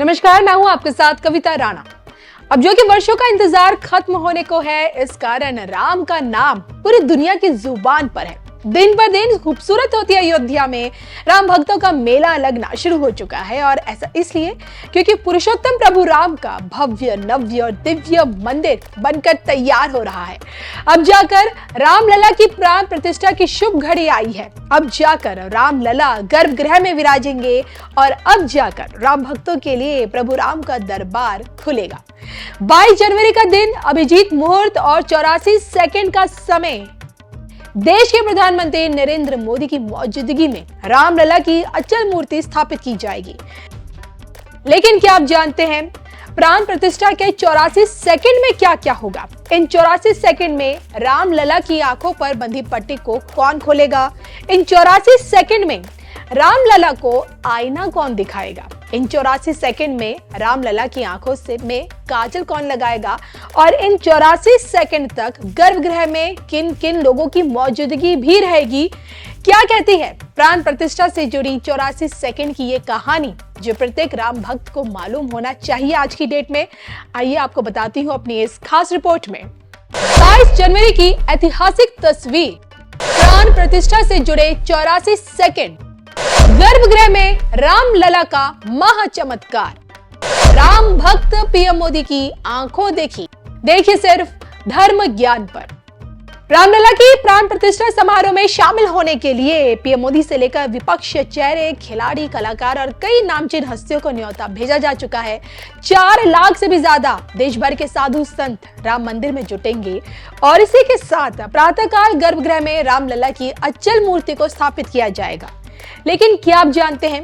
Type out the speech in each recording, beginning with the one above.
नमस्कार, मैं हूं आपके साथ कविता राणा। अब जो कि वर्षों का इंतजार खत्म होने को है, इस कारण राम का नाम पूरी दुनिया की जुबान पर है। दिन पर दिन खूबसूरत होती अयोध्या में राम भक्तों का मेला लगना शुरू हो चुका है, और ऐसा इसलिए क्योंकि पुरुषोत्तम प्रभु राम का भव्य नव्य और दिव्य मंदिर बनकर तैयार हो रहा है। अब जाकर रामलला की प्राण प्रतिष्ठा की शुभ घड़ी आई है। अब जाकर रामलला गर्भगृह में विराजेंगे और अब जाकर राम भक्तों के लिए प्रभु राम का दरबार खुलेगा। 22 जनवरी का दिन, अभिजीत मुहूर्त और 84 सेकंड का समय। देश के प्रधानमंत्री नरेंद्र मोदी की मौजूदगी में रामलला की अचल मूर्ति स्थापित की जाएगी। लेकिन क्या आप जानते हैं प्राण प्रतिष्ठा के 84 सेकंड में क्या क्या होगा? इन 84 सेकंड में रामलला की आंखों पर बंधी पट्टी को कौन खोलेगा? इन 84 सेकंड में रामलला को आईना कौन दिखाएगा? इन 84 सेकंड में रामलला की आंखों से में काजल कौन लगाएगा? और इन 84 सेकंड तक गर्भगृह में किन किन लोगों की मौजूदगी भी रहेगी? क्या कहती है प्राण प्रतिष्ठा से जुड़ी 84 सेकंड की ये कहानी, जो प्रत्येक राम भक्त को मालूम होना चाहिए आज की डेट में? आइए आपको बताती हूँ अपनी इस खास रिपोर्ट में। 22 जनवरी की ऐतिहासिक तस्वीर, प्राण प्रतिष्ठा से जुड़े 84 सेकंड, गर्भगृह में रामलला का महाचमत्कार, राम भक्त पीएम मोदी की आंखों देखिए सिर्फ धर्म ज्ञान पर। रामलला की प्राण प्रतिष्ठा समारोह में शामिल होने के लिए पीएम मोदी से लेकर विपक्ष चेहरे, खिलाड़ी, कलाकार और कई नामचीन हस्तियों को न्योता भेजा जा चुका है। 4 लाख से भी ज्यादा देश भर के साधु संत राम मंदिर में जुटेंगे और इसी के साथ प्रातःकाल गर्भगृह में रामलला की अचल मूर्ति को स्थापित किया जाएगा। लेकिन क्या आप जानते हैं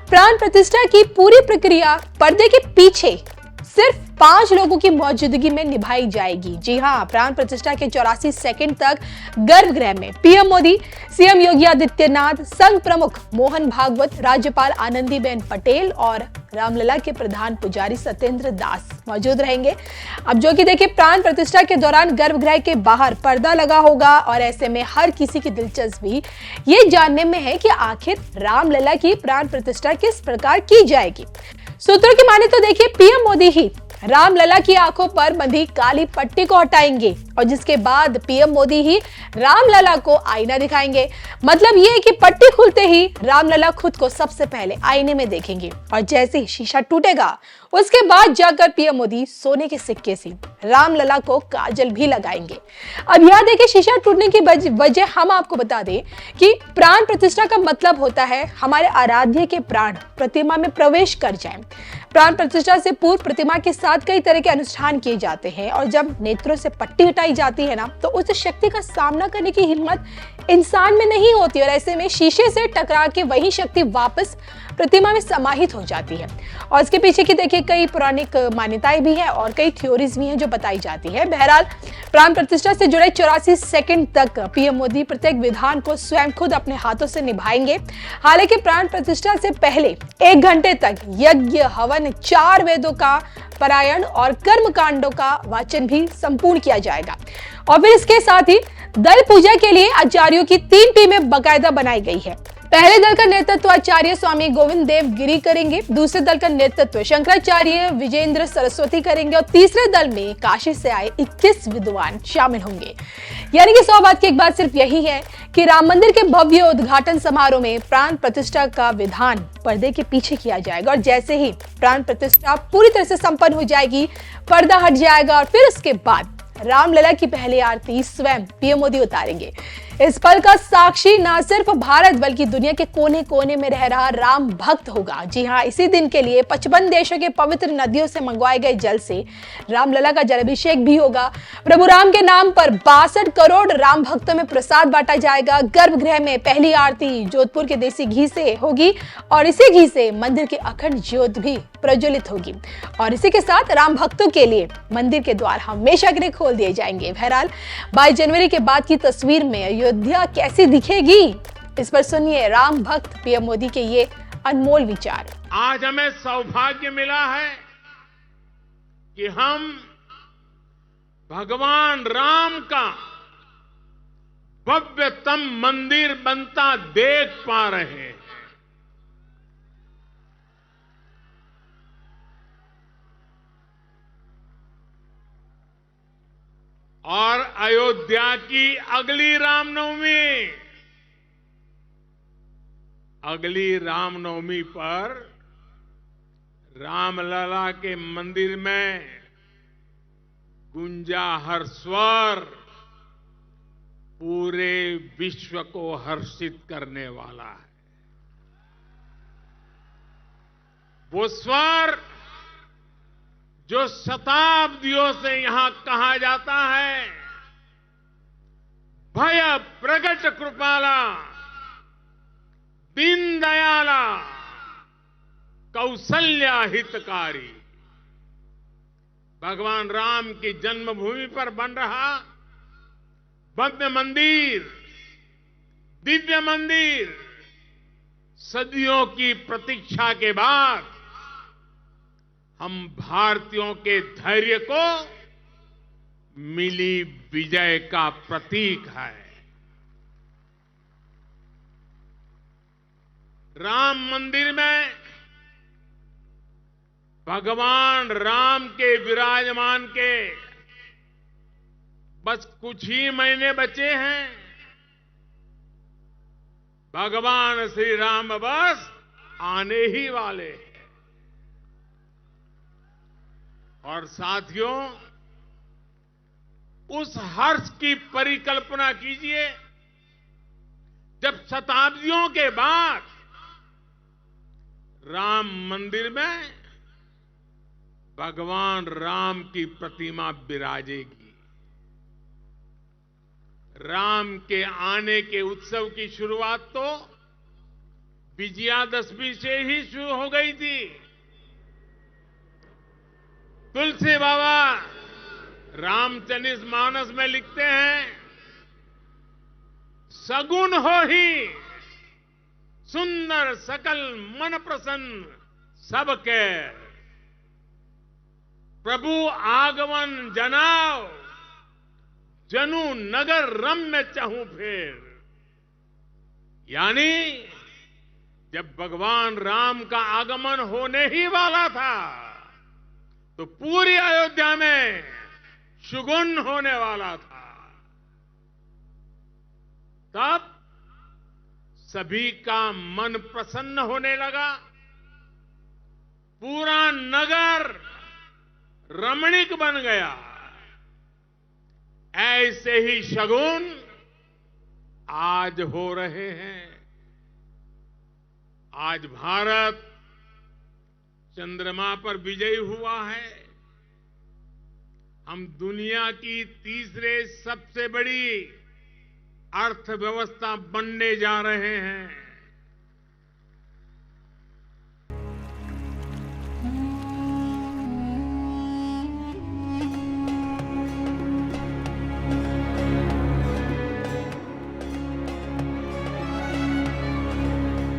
प्राण प्रतिष्ठा की पूरी प्रक्रिया पर्दे के पीछे सिर्फ 5 लोगों की मौजूदगी में निभाई जाएगी। जी हाँ, प्राण प्रतिष्ठा के 84 सेकंड तक गर्भगृह में पीएम मोदी, सीएम योगी आदित्यनाथ, संघ प्रमुख मोहन भागवत, राज्यपाल आनंदीबेन पटेल और रामलला के प्रधान पुजारी सत्येंद्र दास मौजूद रहेंगे। अब जो कि देखिए प्राण प्रतिष्ठा के दौरान गर्भगृह के बाहर पर्दा लगा होगा और ऐसे में हर किसी की दिलचस्पी ये जानने में है कि आखिर रामलला की प्राण प्रतिष्ठा किस प्रकार की जाएगी। सूत्रों की माने तो देखिए पीएम मोदी ही रामलला की आंखों पर बंधी काली पट्टी को हटाएंगे और जिसके बाद पीएम मोदी ही रामलला को आईना दिखाएंगे। मतलब ये है कि पट्टी खुलते ही रामलला खुद को सबसे पहले आईने में देखेंगे और जैसे ही शीशा टूटेगा उसके बाद जाकर पीएम मोदी सोने के सिक्के से रामलला को काजल भी लगाएंगे। अब यह देखिए शीशा टूटने की वजह हम आपको बता दें कि प्राण प्रतिष्ठा का मतलब होता है हमारे आराध्य के प्राण प्रतिमा में प्रवेश कर जाएं। प्राण प्रतिष्ठा से पूर्व प्रतिमा के साथ कई तरह के अनुष्ठान किए जाते हैं और जब नेत्रों से पट्टी हटाई जाती है ना, तो उस शक्ति का सामना करने की हिम्मत इंसान में नहीं होती और ऐसे में शीशे से टकरा के वही शक्ति वापस प्रतिमा में समाहित हो जाती है। और इसके पीछे की देखिए कई पौराणिक मान्यताएं भी हैं और कई थ्योरीज भी हैं जो बताई जाती है। बहरहाल प्राण प्रतिष्ठा से जुड़े 84 सेकंड तक पीएम मोदी प्रत्येक विधान को स्वयं खुद अपने हाथों से निभाएंगे। हालांकि प्राण प्रतिष्ठा से पहले 1 घंटे तक यज्ञ, हवन, 4 वेदों का पारायण और कर्म कांडों का वाचन भी संपूर्ण किया जाएगा। और फिर इसके साथ ही दल पूजा के लिए आचार्यों की 3 टीमें बाकायदा बनाई गई है। पहले दल का नेतृत्व आचार्य स्वामी गोविंद देव गिरी करेंगे, दूसरे दल का नेतृत्व शंकराचार्य विजेंद्र सरस्वती करेंगे और तीसरे दल में काशी से आए 21 विद्वान शामिल होंगे। यानी कि 100 बात की एक बात सिर्फ यही है कि राम मंदिर के भव्य उद्घाटन समारोह में प्राण प्रतिष्ठा का विधान पर्दे के पीछे किया जाएगा और जैसे ही प्राण प्रतिष्ठा पूरी तरह से संपन्न हो जाएगी, पर्दा हट जाएगा और फिर उसके बाद रामलला की पहली आरती स्वयं पीएम मोदी उतारेंगे। इस पल का साक्षी ना सिर्फ भारत बल्कि दुनिया के कोने कोने में रह रहा राम भक्त होगा। जी हाँ, इसी दिन के लिए 55 देशों के पवित्र नदियों से मंगवाए गए जल से रामलला का जलाभिषेक भी होगा। प्रभु राम के नाम पर 62 करोड़ राम भक्तों में प्रसाद बांटा जाएगा। गर्भगृह में पहली आरती जोधपुर के देसी घी से होगी और इसी घी से मंदिर की अखंड ज्योत भी प्रज्वलित होगी और इसी के साथ राम भक्तों के लिए मंदिर के द्वार हमेशा के लिए खोल दिए जाएंगे। बहरहाल 22 जनवरी के बाद की तस्वीर में अयोध्या कैसी दिखेगी, इस पर सुनिए राम भक्त पीएम मोदी के ये अनमोल विचार। आज हमें सौभाग्य मिला है कि हम भगवान राम का भव्यतम मंदिर बनता देख पा रहे हैं। और अयोध्या की अगली रामनवमी पर रामलला के मंदिर में गूंजा हर स्वर पूरे विश्व को हर्षित करने वाला है। वो स्वर जो शताब्दियों से यहां कहा जाता है, भय प्रगट कृपाला दीन दयाला कौशल्या हितकारी, भगवान राम की जन्मभूमि पर बन रहा भव्य मंदिर, दिव्य मंदिर, सदियों की प्रतीक्षा के बाद हम भारतीयों के धैर्य को मिली विजय का प्रतीक है। राम मंदिर में भगवान राम के विराजमान के बस कुछ ही महीने बचे हैं। भगवान श्री राम बस आने ही वाले हैं। और साथियों, उस हर्ष की परिकल्पना कीजिए जब शताब्दियों के बाद राम मंदिर में भगवान राम की प्रतिमा विराजेगी। राम के आने के उत्सव की शुरुआत तो विजयादशमी से ही शुरू हो गई थी। तुलसी बाबा रामचरित मानस में लिखते हैं, सगुन हो ही सुंदर सकल मन प्रसन्न सबके, प्रभु आगमन जनाओ जनु नगर रम्य चहु फेर। यानी जब भगवान राम का आगमन होने ही वाला था तो पूरी अयोध्या में शुगुन होने वाला था। तब सभी का मन प्रसन्न होने लगा, पूरा नगर रमणीक बन गया। ऐसे ही शगुन आज हो रहे हैं। आज भारत चंद्रमा पर विजयी हुआ है। हम दुनिया की तीसरे सबसे बड़ी अर्थव्यवस्था बनने जा रहे हैं।